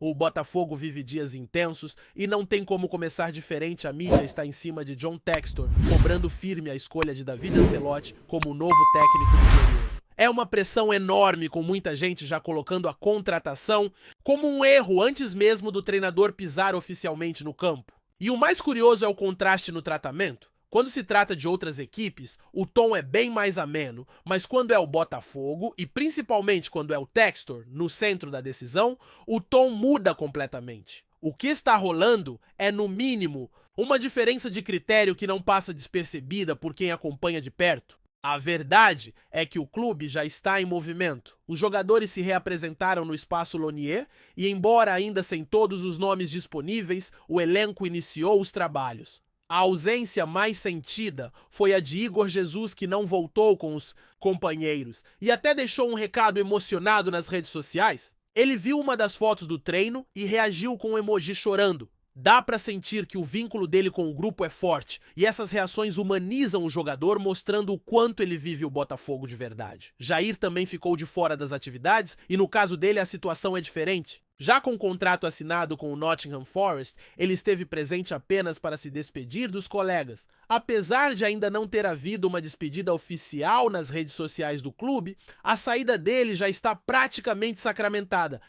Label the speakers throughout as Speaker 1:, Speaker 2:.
Speaker 1: O Botafogo vive dias intensos e não tem como começar diferente. A mídia está em cima de John Textor, cobrando firme a escolha de David Ancelotti como o novo técnico do Glorioso. É uma pressão enorme, com muita gente já colocando a contratação como um erro antes mesmo do treinador pisar oficialmente no campo. E o mais curioso é o contraste no tratamento. Quando se trata de outras equipes, o tom é bem mais ameno, mas quando é o Botafogo, e principalmente quando é o Textor no centro da decisão, o tom muda completamente. O que está rolando é, no mínimo, uma diferença de critério que não passa despercebida por quem acompanha de perto. A verdade é que o clube já está em movimento. Os jogadores se reapresentaram no Espaço Lonier e, embora ainda sem todos os nomes disponíveis, o elenco iniciou os trabalhos. A ausência mais sentida foi a de Igor Jesus, que não voltou com os companheiros e até deixou um recado emocionado nas redes sociais. Ele viu uma das fotos do treino e reagiu com um emoji chorando. Dá pra sentir que o vínculo dele com o grupo é forte e essas reações humanizam o jogador, mostrando o quanto ele vive o Botafogo de verdade. Jair também ficou de fora das atividades e no caso dele a situação é diferente. Já com o contrato assinado com o Nottingham Forest, ele esteve presente apenas para se despedir dos colegas. Apesar de ainda não ter havido uma despedida oficial nas redes sociais do clube, a saída dele já está praticamente sacramentada.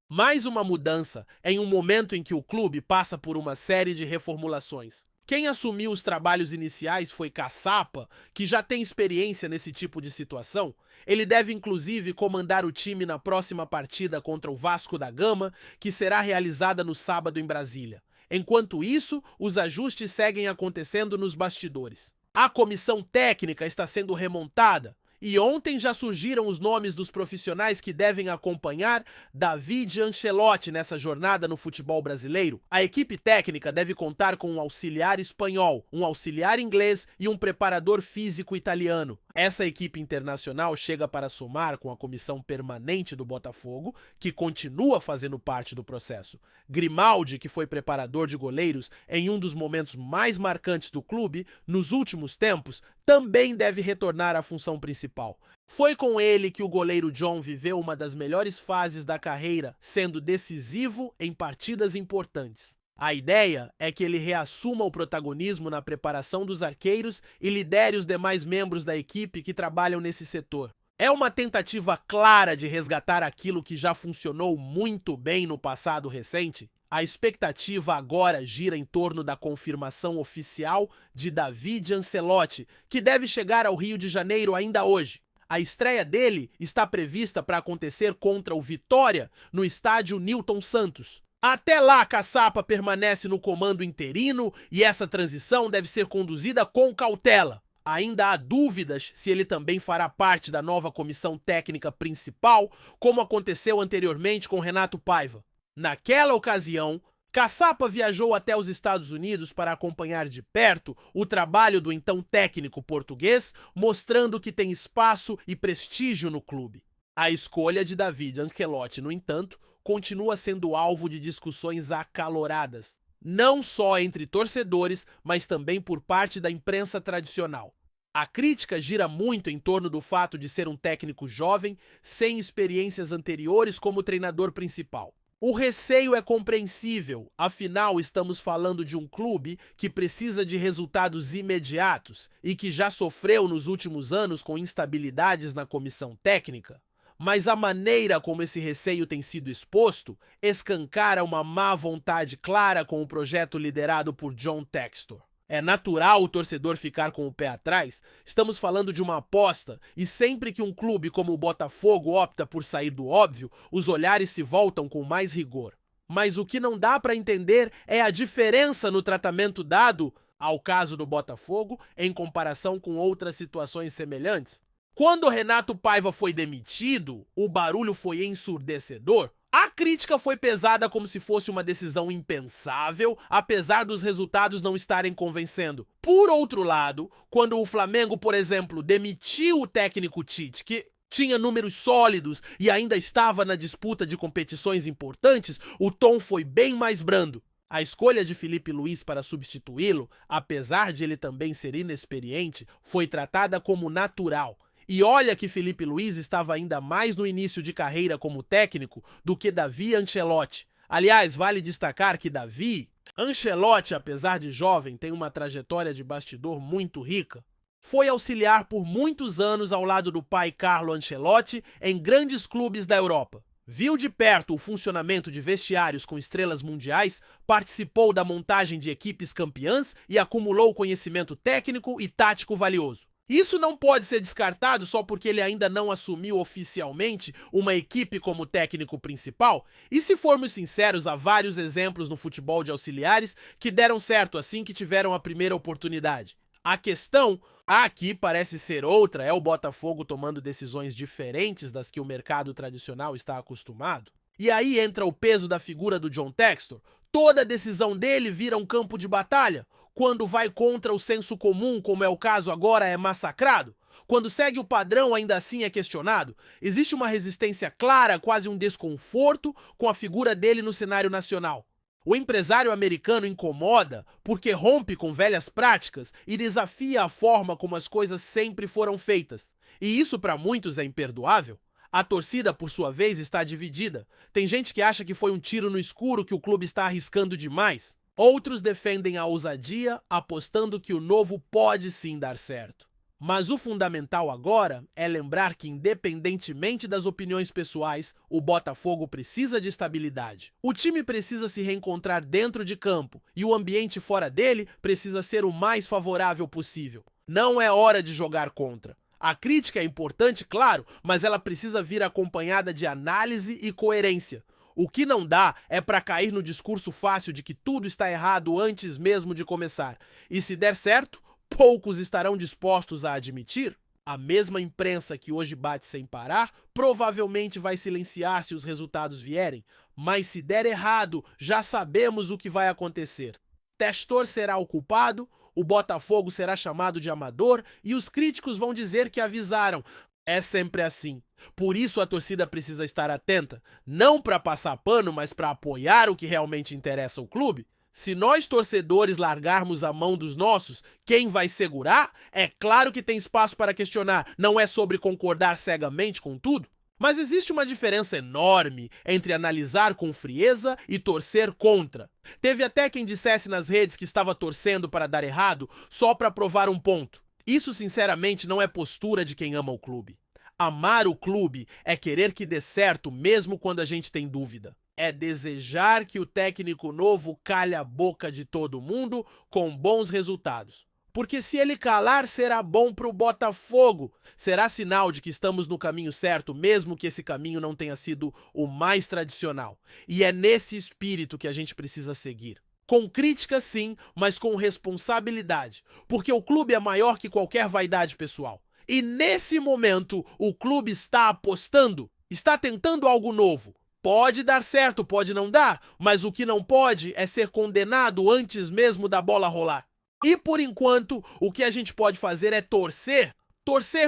Speaker 1: Mais uma mudança em um momento em que o clube passa por uma série de reformulações. Quem assumiu os trabalhos iniciais foi Caçapa, que já tem experiência nesse tipo de situação. Ele deve inclusive comandar o time na próxima partida contra o Vasco da Gama, que será realizada no sábado em Brasília. Enquanto isso, os ajustes seguem acontecendo nos bastidores. A comissão técnica está sendo remontada. E ontem já surgiram os nomes dos profissionais que devem acompanhar David Ancelotti nessa jornada no futebol brasileiro. A equipe técnica deve contar com um auxiliar espanhol, um auxiliar inglês e um preparador físico italiano. Essa equipe internacional chega para somar com a comissão permanente do Botafogo, que continua fazendo parte do processo. Grimaldi, que foi preparador de goleiros em um dos momentos mais marcantes do clube nos últimos tempos, também deve retornar à função principal. Foi com ele que o goleiro John viveu uma das melhores fases da carreira, sendo decisivo em partidas importantes. A ideia é que ele reassuma o protagonismo na preparação dos arqueiros e lidere os demais membros da equipe que trabalham nesse setor. É uma tentativa clara de resgatar aquilo que já funcionou muito bem no passado recente. A expectativa agora gira em torno da confirmação oficial de David Ancelotti, que deve chegar ao Rio de Janeiro ainda hoje. A estreia dele está prevista para acontecer contra o Vitória, no estádio Nilton Santos. Até lá, Caçapa permanece no comando interino e essa transição deve ser conduzida com cautela. Ainda há dúvidas se ele também fará parte da nova comissão técnica principal, como aconteceu anteriormente com Renato Paiva. Naquela ocasião, Caçapa viajou até os Estados Unidos para acompanhar de perto o trabalho do então técnico português, mostrando que tem espaço e prestígio no clube. A escolha de David Ancelotti, no entanto, continua sendo alvo de discussões acaloradas, não só entre torcedores, mas também por parte da imprensa tradicional. A crítica gira muito em torno do fato de ser um técnico jovem, sem experiências anteriores como treinador principal. O receio é compreensível, afinal estamos falando de um clube que precisa de resultados imediatos e que já sofreu nos últimos anos com instabilidades na comissão técnica. Mas a maneira como esse receio tem sido exposto escancara uma má vontade clara com o projeto liderado por John Textor. É natural o torcedor ficar com o pé atrás? Estamos falando de uma aposta e sempre que um clube como o Botafogo opta por sair do óbvio, os olhares se voltam com mais rigor. Mas o que não dá para entender é a diferença no tratamento dado ao caso do Botafogo em comparação com outras situações semelhantes. Quando Renato Paiva foi demitido, o barulho foi ensurdecedor. A crítica foi pesada como se fosse uma decisão impensável, apesar dos resultados não estarem convencendo. Por outro lado, quando o Flamengo, por exemplo, demitiu o técnico Tite, que tinha números sólidos e ainda estava na disputa de competições importantes, o tom foi bem mais brando. A escolha de Filipe Luís para substituí-lo, apesar de ele também ser inexperiente, foi tratada como natural. E olha que Filipe Luís estava ainda mais no início de carreira como técnico do que David Ancelotti. Aliás, vale destacar que Davi Ancelotti, apesar de jovem, tem uma trajetória de bastidor muito rica. Foi auxiliar por muitos anos ao lado do pai Carlo Ancelotti em grandes clubes da Europa. Viu de perto o funcionamento de vestiários com estrelas mundiais, participou da montagem de equipes campeãs e acumulou conhecimento técnico e tático valioso. Isso não pode ser descartado só porque ele ainda não assumiu oficialmente uma equipe como técnico principal, e se formos sinceros, há vários exemplos no futebol de auxiliares que deram certo assim que tiveram a primeira oportunidade. A questão aqui parece ser outra, é o Botafogo tomando decisões diferentes das que o mercado tradicional está acostumado. E aí entra o peso da figura do John Textor. Toda decisão dele vira um campo de batalha. Quando vai contra o senso comum, como é o caso agora, é massacrado. Quando segue o padrão, ainda assim é questionado. Existe uma resistência clara, quase um desconforto com a figura dele no cenário nacional. O empresário americano incomoda porque rompe com velhas práticas e desafia a forma como as coisas sempre foram feitas. E isso para muitos é imperdoável. A torcida, por sua vez, está dividida. Tem gente que acha que foi um tiro no escuro, que o clube está arriscando demais. Outros defendem a ousadia, apostando que o novo pode sim dar certo. Mas o fundamental agora é lembrar que, independentemente das opiniões pessoais, o Botafogo precisa de estabilidade. O time precisa se reencontrar dentro de campo e o ambiente fora dele precisa ser o mais favorável possível. Não é hora de jogar contra. A crítica é importante, claro, mas ela precisa vir acompanhada de análise e coerência. O que não dá é para cair no discurso fácil de que tudo está errado antes mesmo de começar. E se der certo, poucos estarão dispostos a admitir. A mesma imprensa que hoje bate sem parar provavelmente vai silenciar se os resultados vierem, mas se der errado, já sabemos o que vai acontecer. Textor será o culpado, o Botafogo será chamado de amador e os críticos vão dizer que avisaram. É sempre assim. Por isso a torcida precisa estar atenta, não para passar pano, mas para apoiar o que realmente interessa ao clube. Se nós torcedores largarmos a mão dos nossos, quem vai segurar? É claro que tem espaço para questionar, não é sobre concordar cegamente com tudo. Mas existe uma diferença enorme entre analisar com frieza e torcer contra. Teve até quem dissesse nas redes que estava torcendo para dar errado só para provar um ponto. Isso, sinceramente, não é postura de quem ama o clube. Amar o clube é querer que dê certo mesmo quando a gente tem dúvida. É desejar que o técnico novo calhe a boca de todo mundo com bons resultados. Porque se ele calar, será bom para o Botafogo. Será sinal de que estamos no caminho certo, mesmo que esse caminho não tenha sido o mais tradicional. E é nesse espírito que a gente precisa seguir. Com crítica, sim, mas com responsabilidade. Porque o clube é maior que qualquer vaidade pessoal. E nesse momento, o clube está apostando, está tentando algo novo. Pode dar certo, pode não dar, mas o que não pode é ser condenado antes mesmo da bola rolar. E por enquanto, o que a gente pode fazer é torcer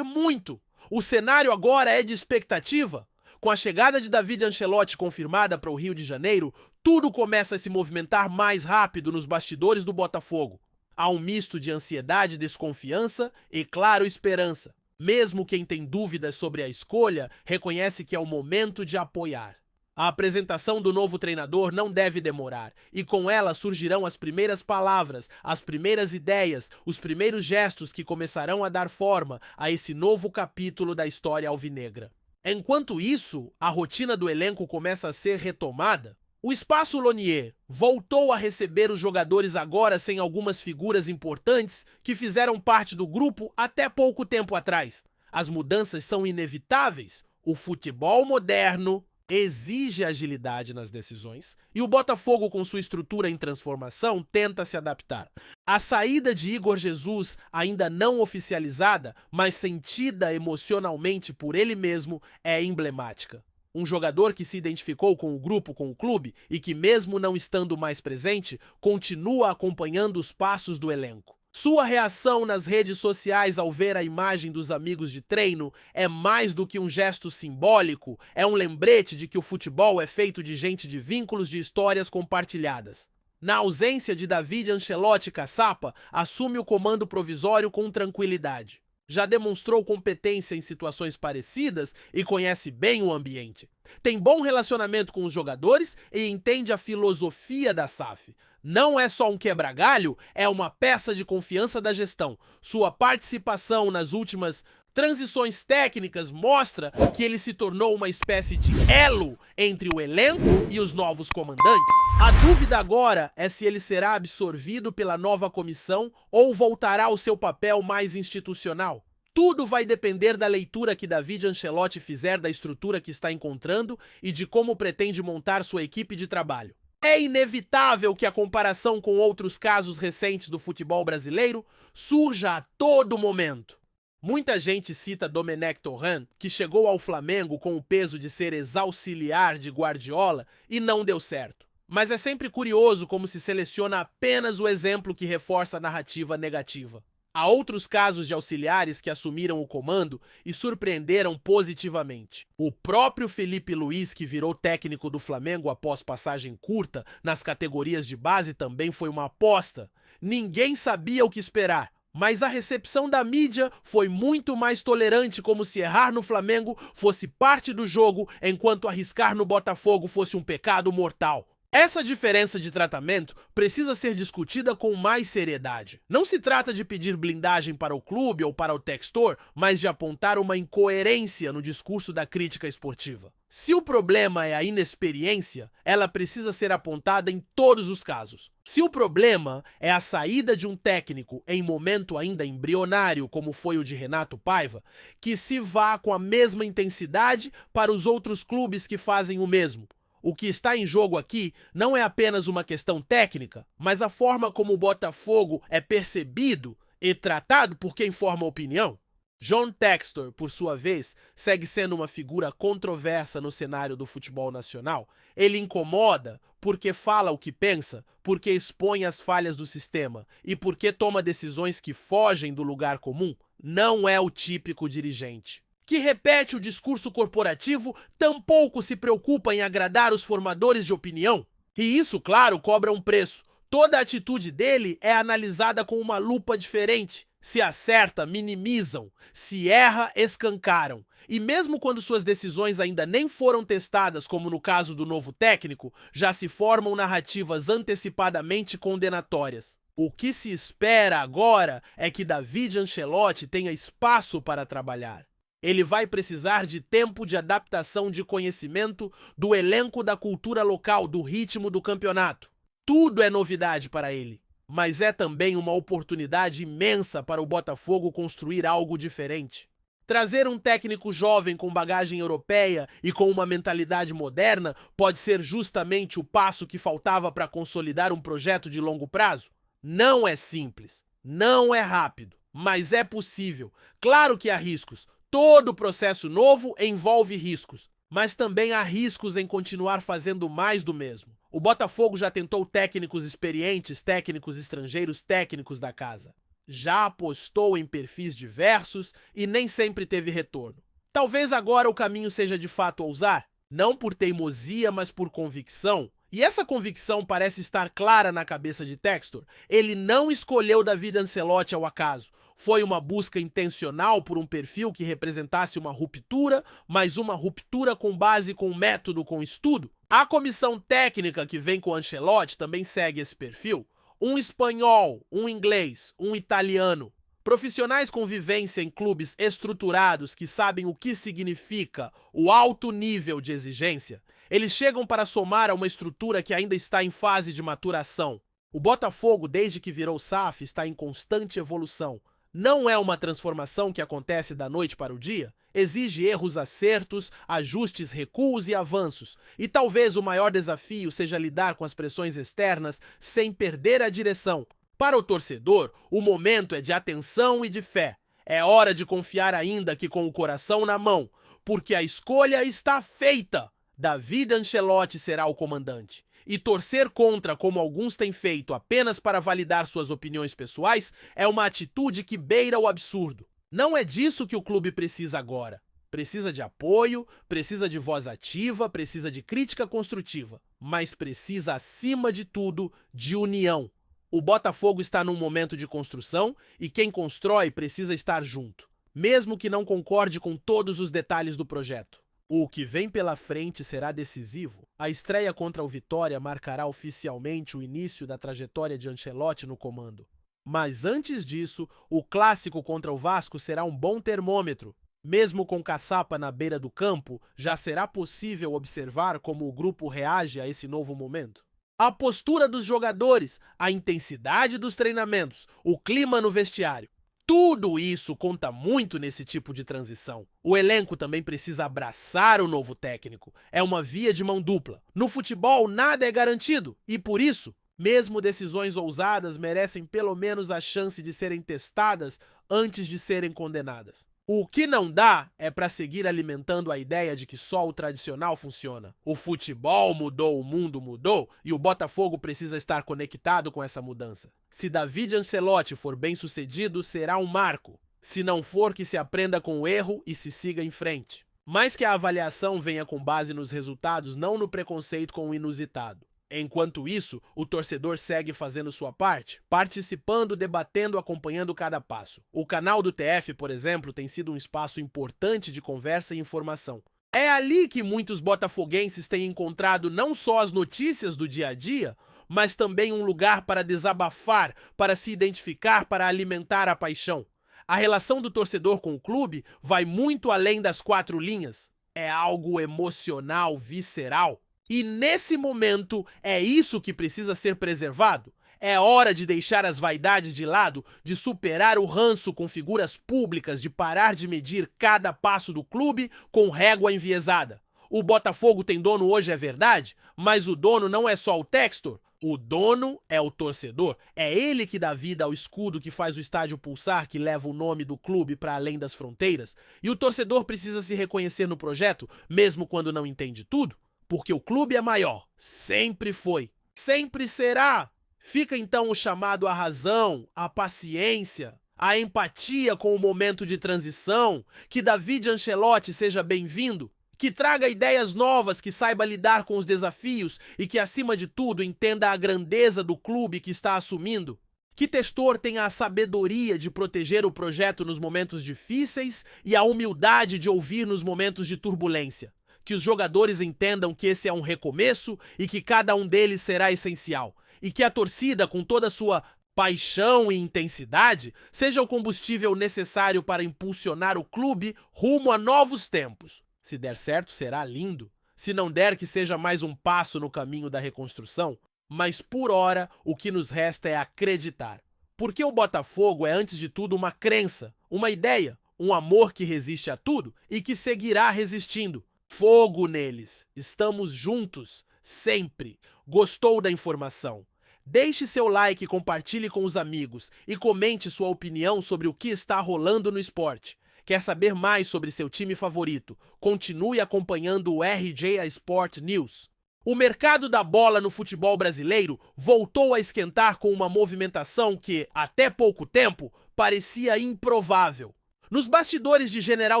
Speaker 1: muito. O cenário agora é de expectativa. Com a chegada de David Ancelotti confirmada para o Rio de Janeiro, tudo começa a se movimentar mais rápido nos bastidores do Botafogo. Há um misto de ansiedade, desconfiança e, claro, esperança. Mesmo quem tem dúvidas sobre a escolha, reconhece que é o momento de apoiar. A apresentação do novo treinador não deve demorar, e com ela surgirão as primeiras palavras, as primeiras ideias, os primeiros gestos que começarão a dar forma a esse novo capítulo da história alvinegra. Enquanto isso, a rotina do elenco começa a ser retomada. O Espaço Lonier voltou a receber os jogadores agora sem algumas figuras importantes que fizeram parte do grupo até pouco tempo atrás. As mudanças são inevitáveis. O futebol moderno exige agilidade nas decisões e o Botafogo, com sua estrutura em transformação, tenta se adaptar. A saída de Igor Jesus, ainda não oficializada, mas sentida emocionalmente por ele mesmo, é emblemática. Um jogador que se identificou com o grupo, com o clube, e que, mesmo não estando mais presente, continua acompanhando os passos do elenco. Sua reação nas redes sociais ao ver a imagem dos amigos de treino é mais do que um gesto simbólico, é um lembrete de que o futebol é feito de gente de vínculos, de histórias compartilhadas. Na ausência de David Ancelotti Caçapa, assume o comando provisório com tranquilidade. já demonstrou competência em situações parecidas e conhece bem o ambiente. Tem bom relacionamento com os jogadores e entende a filosofia da SAF. Não é só um quebra-galho, é uma peça de confiança da gestão. Sua participação nas últimas transições técnicas mostra que ele se tornou uma espécie de elo entre o elenco e os novos comandantes. A dúvida agora é se ele será absorvido pela nova comissão ou voltará ao seu papel mais institucional. Tudo vai depender da leitura que David Ancelotti fizer da estrutura que está encontrando e de como pretende montar sua equipe de trabalho. É inevitável que a comparação com outros casos recentes do futebol brasileiro surja a todo momento. Muita gente cita Domenech Torrent, que chegou ao Flamengo com o peso de ser ex-auxiliar de Guardiola e não deu certo. Mas é sempre curioso como se seleciona apenas o exemplo que reforça a narrativa negativa. Há outros casos de auxiliares que assumiram o comando e surpreenderam positivamente. O próprio Felipe Luiz, que virou técnico do Flamengo após passagem curta nas categorias de base, também foi uma aposta. Ninguém sabia o que esperar, mas a recepção da mídia foi muito mais tolerante, como se errar no Flamengo fosse parte do jogo, enquanto arriscar no Botafogo fosse um pecado mortal. Essa diferença de tratamento precisa ser discutida com mais seriedade. Não se trata de pedir blindagem para o clube ou para o Textor, mas de apontar uma incoerência no discurso da crítica esportiva. Se o problema é a inexperiência, ela precisa ser apontada em todos os casos. Se o problema é a saída de um técnico em momento ainda embrionário, como foi o de Renato Paiva, que se vá com a mesma intensidade para os outros clubes que fazem o mesmo. O que está em jogo aqui não é apenas uma questão técnica, mas a forma como o Botafogo é percebido e tratado por quem forma opinião. John Textor, por sua vez, segue sendo uma figura controversa no cenário do futebol nacional. Ele incomoda porque fala o que pensa, porque expõe as falhas do sistema e porque toma decisões que fogem do lugar comum. Não é o típico dirigente que repete o discurso corporativo, tampouco se preocupa em agradar os formadores de opinião. E isso, claro, cobra um preço. Toda a atitude dele é analisada com uma lupa diferente. Se acerta, minimizam. Se erra, escancaram. E mesmo quando suas decisões ainda nem foram testadas, como no caso do novo técnico, já se formam narrativas antecipadamente condenatórias. O que se espera agora é que David Ancelotti tenha espaço para trabalhar. Ele vai precisar de tempo de adaptação de conhecimento do elenco, da cultura local, do ritmo do campeonato. Tudo é novidade para ele, mas é também uma oportunidade imensa para o Botafogo construir algo diferente. Trazer um técnico jovem com bagagem europeia e com uma mentalidade moderna pode ser justamente o passo que faltava para consolidar um projeto de longo prazo? Não é simples, não é rápido, mas é possível. Claro que há riscos. Todo processo novo envolve riscos, mas também há riscos em continuar fazendo mais do mesmo. O Botafogo já tentou técnicos experientes, técnicos estrangeiros, técnicos da casa. Já apostou em perfis diversos e nem sempre teve retorno. Talvez agora o caminho seja de fato ousar, não por teimosia, mas por convicção. E essa convicção parece estar clara na cabeça de Textor. Ele não escolheu David Ancelotti ao acaso. Foi uma busca intencional por um perfil que representasse uma ruptura, mas uma ruptura com base com método, com estudo. A comissão técnica que vem com Ancelotti também segue esse perfil. Um espanhol, um inglês, um italiano. Profissionais com vivência em clubes estruturados que sabem o que significa o alto nível de exigência. Eles chegam para somar a uma estrutura que ainda está em fase de maturação. O Botafogo, desde que virou SAF, está em constante evolução. Não é uma transformação que acontece da noite para o dia. Exige erros, acertos, ajustes, recuos e avanços. E talvez o maior desafio seja lidar com as pressões externas sem perder a direção. Para o torcedor, o momento é de atenção e de fé. É hora de confiar ainda que com o coração na mão, porque a escolha está feita. David Ancelotti será o comandante. E torcer contra, como alguns têm feito apenas para validar suas opiniões pessoais, é uma atitude que beira o absurdo. Não é disso que o clube precisa agora. Precisa de apoio, precisa de voz ativa, precisa de crítica construtiva, mas precisa, acima de tudo, de união. O Botafogo está num momento de construção e quem constrói precisa estar junto. mesmo que não concorde com todos os detalhes do projeto. O que vem pela frente será decisivo. A estreia contra o Vitória marcará oficialmente o início da trajetória de Ancelotti no comando. Mas antes disso, o clássico contra o Vasco será um bom termômetro. Mesmo com caçapa na beira do campo, já será possível observar como o grupo reage a esse novo momento. A postura dos jogadores, a intensidade dos treinamentos, o clima no vestiário. Tudo isso conta muito nesse tipo de transição. O elenco também precisa abraçar o novo técnico. É uma via de mão dupla. No futebol, nada é garantido e, por isso, mesmo decisões ousadas merecem pelo menos a chance de serem testadas antes de serem condenadas. O que não dá é para seguir alimentando a ideia de que só o tradicional funciona. O futebol mudou, o mundo mudou e o Botafogo precisa estar conectado com essa mudança. Se David Ancelotti for bem sucedido, será um marco. Se não for, que se aprenda com o erro e se siga em frente. Mas que a avaliação venha com base nos resultados, não no preconceito com o inusitado. Enquanto isso, o torcedor segue fazendo sua parte, participando, debatendo, acompanhando cada passo. O canal do TF, por exemplo, tem sido um espaço importante de conversa e informação. É ali que muitos botafoguenses têm encontrado não só as notícias do dia a dia, mas também um lugar para desabafar, para se identificar, para alimentar a paixão. A relação do torcedor com o clube vai muito além das quatro linhas. É algo emocional, visceral. E nesse momento, é isso que precisa ser preservado. É hora de deixar as vaidades de lado, de superar o ranço com figuras públicas, de parar de medir cada passo do clube com régua enviesada. O Botafogo tem dono hoje, é verdade, mas o dono não é só o Textor. O dono é o torcedor. É ele que dá vida ao escudo que faz o estádio pulsar, que leva o nome do clube para além das fronteiras. E o torcedor precisa se reconhecer no projeto, mesmo quando não entende tudo. Porque o clube é maior, sempre foi, sempre será. Fica então o chamado à razão, à paciência, à empatia com o momento de transição, que David Ancelotti seja bem-vindo, que traga ideias novas, que saiba lidar com os desafios e que, acima de tudo, entenda a grandeza do clube que está assumindo. Que Textor tenha a sabedoria de proteger o projeto nos momentos difíceis e a humildade de ouvir nos momentos de turbulência. Que os jogadores entendam que esse é um recomeço e que cada um deles será essencial. E que a torcida, com toda a sua paixão e intensidade, seja o combustível necessário para impulsionar o clube rumo a novos tempos. Se der certo, será lindo. Se não der, que seja mais um passo no caminho da reconstrução. Mas por hora, o que nos resta é acreditar. Porque o Botafogo é, antes de tudo, uma crença, uma ideia, um amor que resiste a tudo e que seguirá resistindo. Fogo neles. Estamos juntos, sempre. Gostou da informação? Deixe seu like, compartilhe com os amigos e comente sua opinião sobre o que está rolando no esporte. Quer saber mais sobre seu time favorito? Continue acompanhando o RJ Sport News. O mercado da bola no futebol brasileiro voltou a esquentar com uma movimentação que, até pouco tempo, parecia improvável. Nos bastidores de General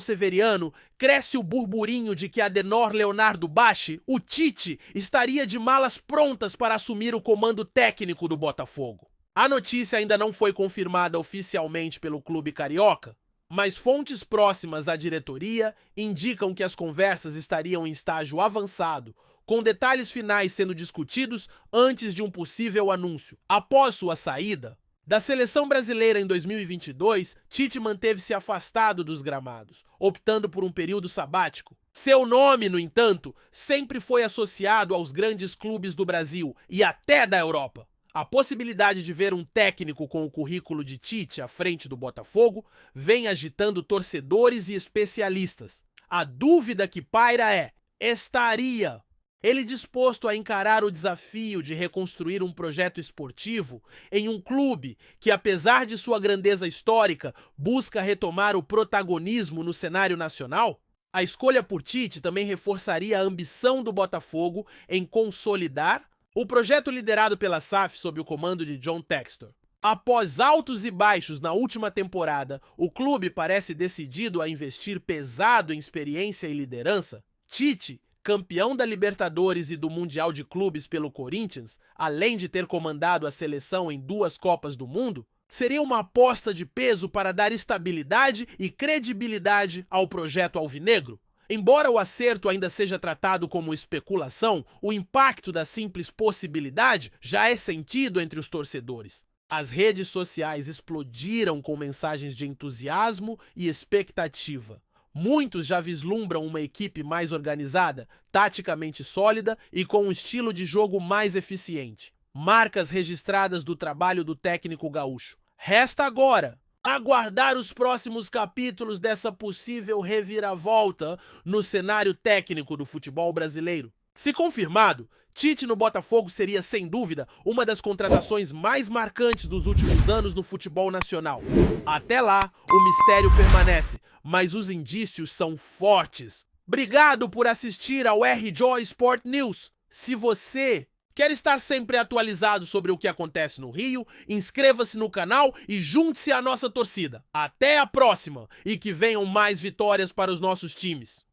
Speaker 1: Severiano, cresce o burburinho de que Adenor Leonardo Bachi, o Tite, estaria de malas prontas para assumir o comando técnico do Botafogo. A notícia ainda não foi confirmada oficialmente pelo clube carioca, mas fontes próximas à diretoria indicam que as conversas estariam em estágio avançado, com detalhes finais sendo discutidos antes de um possível anúncio. Após sua saída da seleção brasileira em 2022, Tite manteve-se afastado dos gramados, optando por um período sabático. Seu nome, no entanto, sempre foi associado aos grandes clubes do Brasil e até da Europa. A possibilidade de ver um técnico com o currículo de Tite à frente do Botafogo vem agitando torcedores e especialistas. A dúvida que paira é: estaria ele disposto a encarar o desafio de reconstruir um projeto esportivo em um clube que, apesar de sua grandeza histórica, busca retomar o protagonismo no cenário nacional? A escolha por Tite também reforçaria a ambição do Botafogo em consolidar o projeto liderado pela SAF sob o comando de John Textor. Após altos e baixos na última temporada, o clube parece decidido a investir pesado em experiência e liderança. Tite, campeão da Libertadores e do Mundial de Clubes pelo Corinthians, além de ter comandado a seleção em 2 Copas do Mundo, Seria uma aposta de peso para dar estabilidade e credibilidade ao projeto alvinegro? Embora o acerto ainda seja tratado como especulação, o impacto da simples possibilidade já é sentido entre os torcedores. As redes sociais explodiram com mensagens de entusiasmo e expectativa. Muitos já vislumbram uma equipe mais organizada, taticamente sólida e com um estilo de jogo mais eficiente. Marcas registradas do trabalho do técnico gaúcho. Resta agora aguardar os próximos capítulos dessa possível reviravolta no cenário técnico do futebol brasileiro. Se confirmado, Tite no Botafogo seria, sem dúvida, uma das contratações mais marcantes dos últimos anos no futebol nacional. Até lá, o mistério permanece, mas os indícios são fortes. Obrigado por assistir ao R-Joy Sport News. Se você quer estar sempre atualizado sobre o que acontece no Rio, inscreva-se no canal e junte-se à nossa torcida. Até a próxima e que venham mais vitórias para os nossos times.